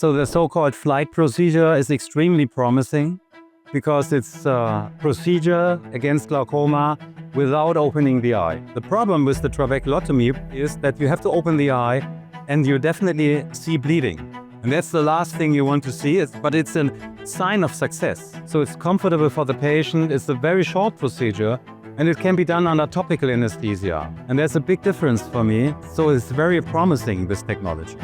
So the so-called flight procedure is extremely promising because it's a procedure against glaucoma without opening the eye. The problem with the trabeculotomy is that you have to open the eye and you definitely see bleeding. And that's the last thing you want to see, but it's a sign of success. So it's comfortable for the patient, it's a very short procedure, and it can be done under topical anesthesia. And that's a big difference for me, so it's very promising, this technology.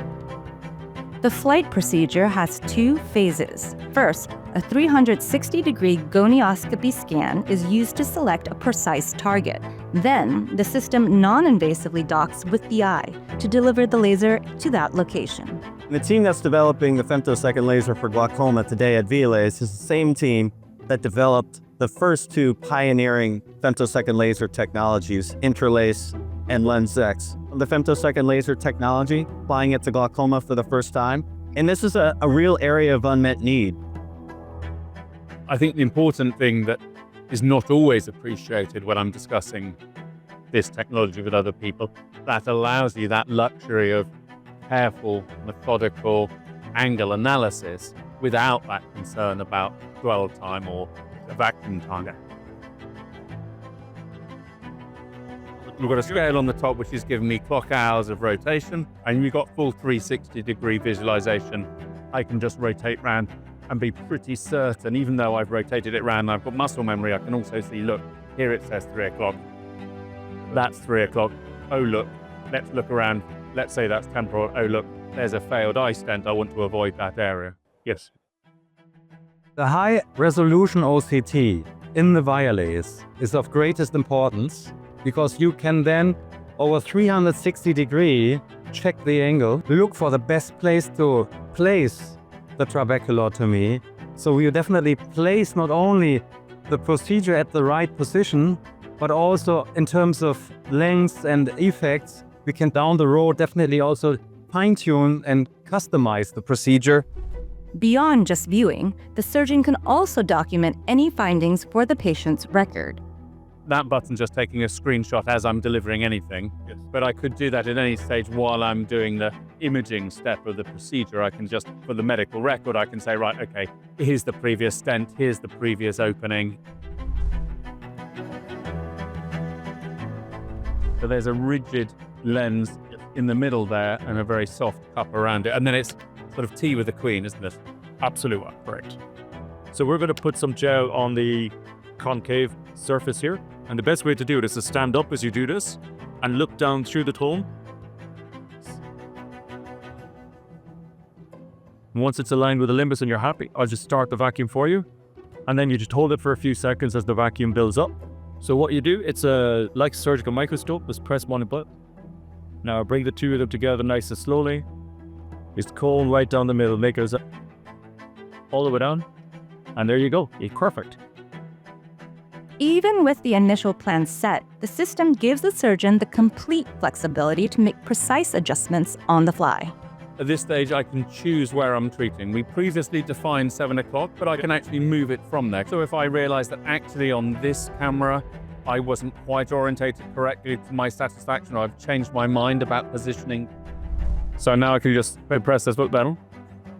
The flight procedure has two phases. First, a 360-degree gonioscopy scan is used to select a precise target. Then, the system non-invasively docks with the eye to deliver the laser to that location. The team that's developing the femtosecond-laser for glaucoma today at ViaLase is the same team that developed the first two pioneering femtosecond-laser technologies, IntraLase and LensX. The femtosecond-laser technology, applying it to glaucoma for the first time. And this is a real area of unmet need. I think the important thing that is not always appreciated when I'm discussing this technology with other people, that allows you that luxury of careful, methodical angle analysis without that concern about dwell time or vacuum time. We've got a scale on the top which is giving me clock hours of rotation, and we've got full 360-degree visualization. I can just rotate round and be pretty certain, even though I've rotated it round and I've got muscle memory, I can also see, look, here it says 3 o'clock. That's 3 o'clock. Oh, look, let's look around. Let's say that's temporal. Oh, look, there's a failed eye stent. I want to avoid that area. Yes. The high resolution OCT in the ViaLase is of greatest importance because you can then, over 360 degree, check the angle, look for the best place to place the trabeculotomy. So you definitely place not only the procedure at the right position, but also in terms of length and effects, we can down the road definitely also fine-tune and customize the procedure. Beyond just viewing, the surgeon can also document any findings for the patient's record. That button's just taking a screenshot as I'm delivering anything. Yes. But I could do that at any stage while I'm doing the imaging step of the procedure. I can just, for the medical record, I can say, right, okay, here's the previous stent, here's the previous opening. So there's a rigid lens in the middle there and a very soft cup around it. And then it's sort of tea with the queen, isn't it? Absolutely, correct. So we're going to put some gel on the concave surface here. And the best way to do it is to stand up as you do this and look down through the tone. And once it's aligned with the limbus and you're happy, I'll just start the vacuum for you. And then you just hold it for a few seconds as the vacuum builds up. So what you do, it's like a surgical microscope, just press one button. Now bring the two of them together nice and slowly. Just cone right down the middle, make it all the way down. And there you go, it's perfect. Even with the initial plan set, the system gives the surgeon the complete flexibility to make precise adjustments on the fly. At this stage, I can choose where I'm treating. We previously defined 7 o'clock, but I can actually move it from there. So if I realize that actually on this camera, I wasn't quite orientated correctly to my satisfaction, or I've changed my mind about positioning. So now I can just press this button.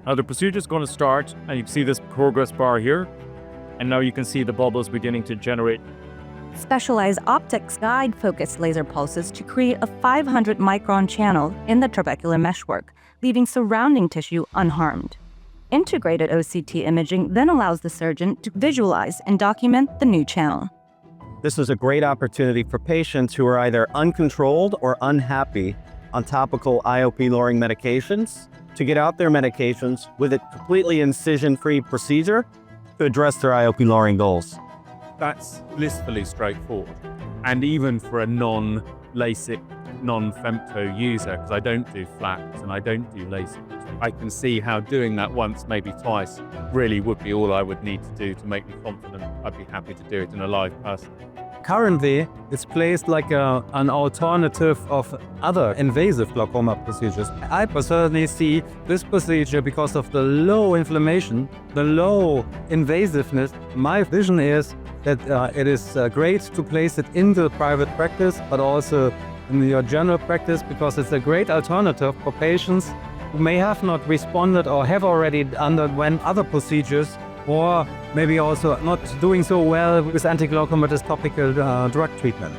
Now the procedure is going to start, and you can see this progress bar here. And now you can see the bubbles beginning to generate. Specialized optics guide focused laser pulses to create a 500 micron channel in the trabecular meshwork, leaving surrounding tissue unharmed. Integrated OCT imaging then allows the surgeon to visualize and document the new channel. This is a great opportunity for patients who are either uncontrolled or unhappy on topical IOP-lowering medications to get out their medications with a completely incision-free procedure to address their IOP-lowering goals. That's blissfully straightforward. And even for a non-LASIK, non-femto user, because I don't do flaps and I don't do LASIK, I can see how doing that once, maybe twice, really would be all I would need to do to make me confident I'd be happy to do it in a live person. Currently, it's placed like an alternative of other invasive glaucoma procedures. I personally see this procedure because of the low inflammation, the low invasiveness. My vision is that it is great to place it in the private practice, but also in your general practice, because it's a great alternative for patients who may have not responded or have already underwent other procedures, or maybe also not doing so well with anti-glaucomatous topical drug treatment.